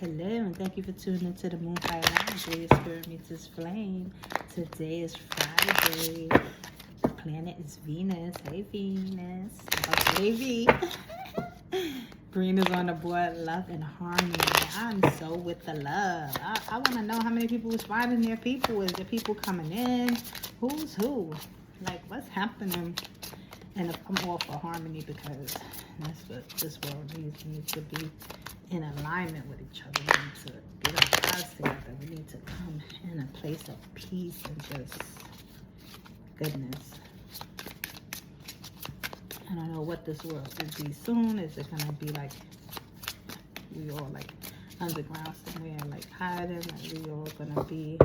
Hello, and thank you for tuning into the Moonfire Lounge, where your spirit meets its flame. Today is Friday. The planet is Venus. Hey, Venus. Hey, V. Green is on the board. Love and harmony. I'm so with the love. I want to know how many people was finding their people. Is there people coming in? Who's who? Like, what's happening? And I'm all for harmony because that's what this world needs. We need to be in alignment with each other. We need to get our lives together. We need to come in a place of peace and just goodness. I don't know what this world will be soon. Is it gonna be like we all like underground somewhere, like hiding? Like we all gonna be?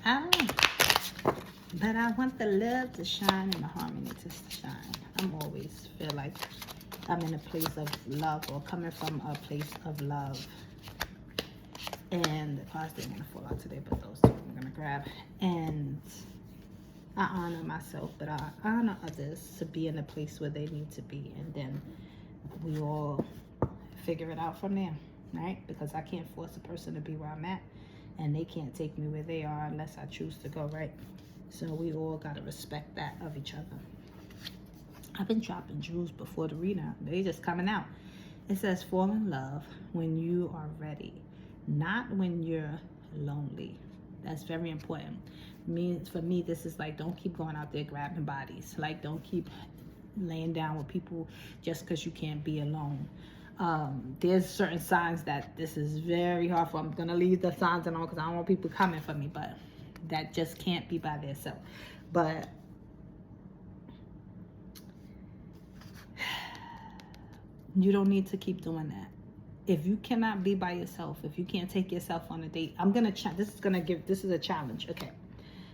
I don't know. But I want the love to shine and the harmony to shine. I'm always feel like I'm in a place of love or coming from a place of love. And the cards didn't want to fall out today, but those two I'm going to grab. And I honor myself, but I honor others to be in a place where they need to be. And then we all figure it out from there, right? Because I can't force a person to be where I'm at. And they can't take me where they are unless I choose to go, right? So we all got to respect that of each other. I've been dropping jewels before the readout. They just coming out. It says fall in love when you are ready, not when you're lonely. That's very important. For me, this is like, don't keep going out there grabbing bodies. Like, don't keep laying down with people just because you can't be alone. There's certain signs that this is very hard for. I'm going to leave the signs alone because I don't want people coming for me, but that just can't be by themselves. But you don't need to keep doing that. If you cannot be by yourself, if you can't take yourself on a date, this is a challenge. Okay.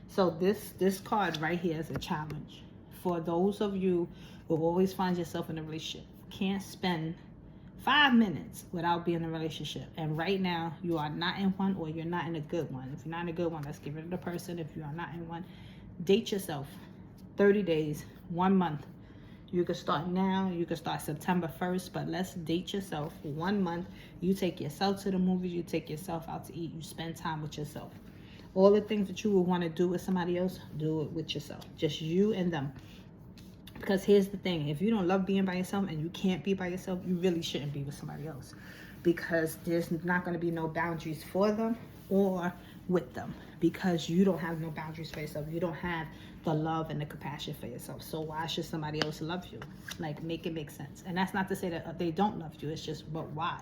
So this card right here is a challenge. For those of you who always find yourself in a relationship, can't spend 5 minutes without being in a relationship. And right now you are not in one, or you're not in a good one. If you're not in a good one, let's get rid of the person. If you are not in one, date yourself. 30 days, 1 month. You can start now, you can start September 1st, but let's date yourself for 1 month. You take yourself to the movies, you take yourself out to eat, you spend time with yourself. All the things that you would want to do with somebody else, do it with yourself. Just you and them. Because here's the thing, if you don't love being by yourself and you can't be by yourself, you really shouldn't be with somebody else. Because there's not going to be no boundaries for them or with them. Because you don't have no boundaries for yourself. You don't have the love and the compassion for yourself. So why should somebody else love you? Like, make it make sense. And that's not to say that they don't love you. It's just, but why?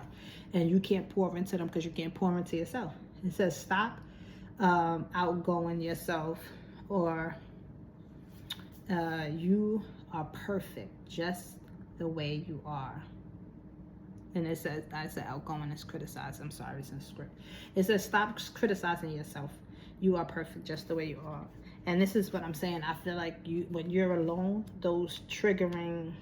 And you can't pour into them because you can't pour into yourself. It says stop outgoing yourself, or you are perfect just the way you are. And it says, I said outgoing is criticized. I'm sorry, it's in script. It says stop criticizing yourself. You are perfect just the way you are. And this is what I'm saying. I feel like when you're alone, those triggering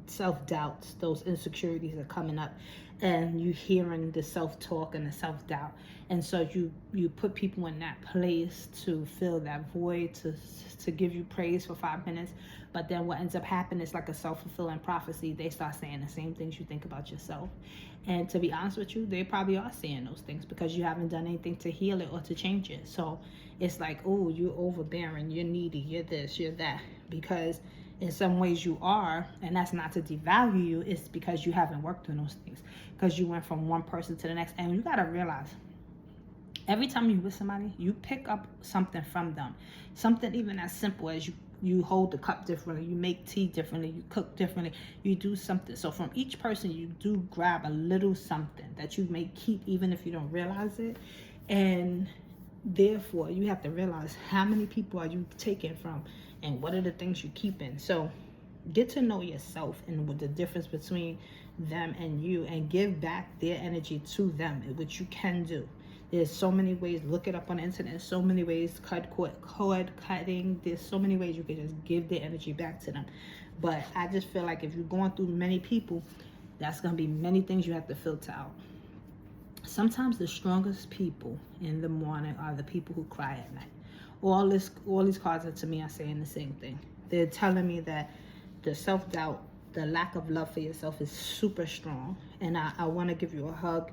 self-doubts, those insecurities are coming up, and you hearing the self-talk and the self-doubt. And so you put people in that place to fill that void, to give you praise for 5 minutes. But then what ends up happening is like a self-fulfilling prophecy. They start saying the same things you think about yourself. And to be honest with you, they probably are saying those things because you haven't done anything to heal it or to change it. So it's like, oh, you're overbearing, you're needy, you're this, you're that. Because in some ways you are, and that's not to devalue you, it's because you haven't worked on those things. Because you went from one person to the next. And you got to realize, every time you're with somebody, you pick up something from them. Something even as simple as you hold the cup differently, you make tea differently, you cook differently, you do something. So from each person, you do grab a little something that you may keep even if you don't realize it. And therefore, you have to realize how many people are you taking from and what are the things you're keeping. So get to know yourself and what the difference between them and you, and give back their energy to them, which you can do. There's so many ways. Look it up on the internet. So many ways. Cord cutting. There's so many ways you can just give their energy back to them. But I just feel like if you're going through many people, that's going to be many things you have to filter out. Sometimes the strongest people in the morning are the people who cry at night. All these cards to me are saying the same thing. They're telling me that the self-doubt, the lack of love for yourself is super strong. And I want to give you a hug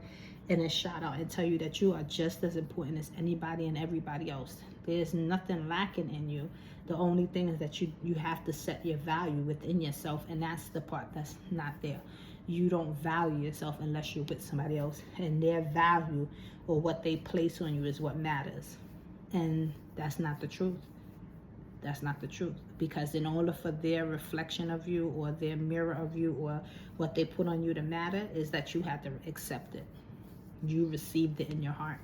and a shout out and tell you that you are just as important as anybody and everybody else. There's nothing lacking in you. The only thing is that you have to set your value within yourself, and that's the part that's not there. You don't value yourself unless you're with somebody else, and their value or what they place on you is what matters. And that's not the truth. That's not the truth. Because in order for their reflection of you or their mirror of you or what they put on you to matter, is that you have to accept it. You received it in your heart.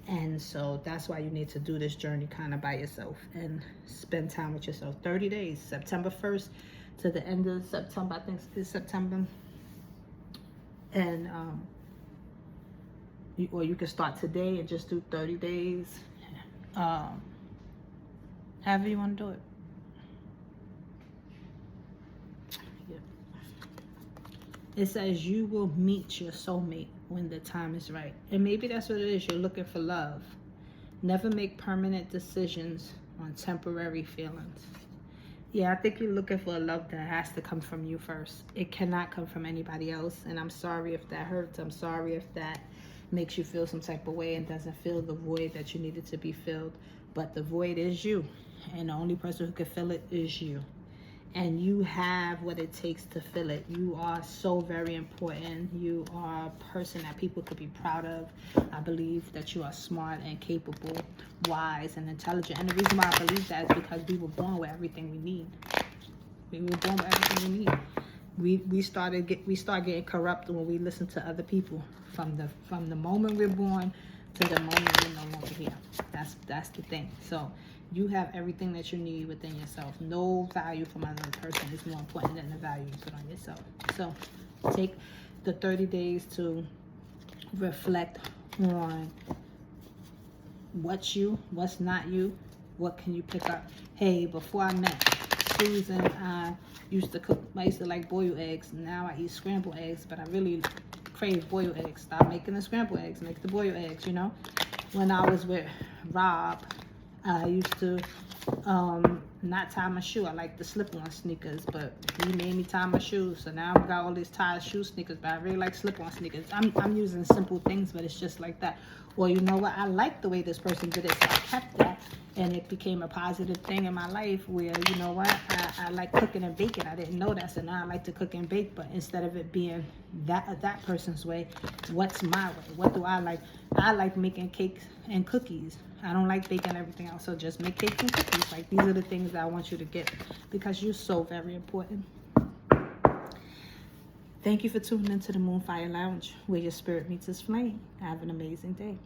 And so that's why you need to do this journey kind of by yourself and spend time with yourself. 30 days, September 1st to the end of September. I think it's September. And or you can start today and just do 30 days. However you want to do it. Yeah. It says you will meet your soulmate when the time is right. And maybe that's what it is. You're looking for love. Never make permanent decisions on temporary feelings. Yeah, I think you're looking for a love that has to come from you first. It cannot come from anybody else. And I'm sorry if that hurts. I'm sorry if that makes you feel some type of way and doesn't fill the void that you needed to be filled. But the void is you. And the only person who can fill it is you. And you have what it takes to fill it. You are so very important. You are a person that people could be proud of. I believe that you are smart and capable, wise and intelligent. And the reason why I believe that is because we were born with everything we need. We were born with everything we need. We start getting corrupt when we listen to other people. From the moment we're born to the moment we're no longer here. That's the thing. So you have everything that you need within yourself. No value from another person is more important than the value you put on yourself. So take the 30 days to reflect on what's you, what's not you, what can you pick up. Hey, before I met Susan, I used to like boiled eggs. Now I eat scrambled eggs, but I really crave boiled eggs. Stop making the scrambled eggs, make the boiled eggs, you know. When I was with Rob, I used to not tie my shoe. I like the slip-on sneakers, but he made me tie my shoes. So now I've got all these tied shoe sneakers, but I really like slip-on sneakers. I'm using simple things, but it's just like that. Well, you know what? I like the way this person did it, so I kept that, and it became a positive thing in my life where, you know what? I like cooking and baking. I didn't know that, so now I like to cook and bake, but instead of it being that person's way, what's my way? What do I like? I like making cakes and cookies. I don't like baking everything else, so just make cakes and cookies. Like, these are the things that I want you to get because you're so very important. Thank you for tuning into the Moonfire Lounge, where your spirit meets its flame. Have an amazing day.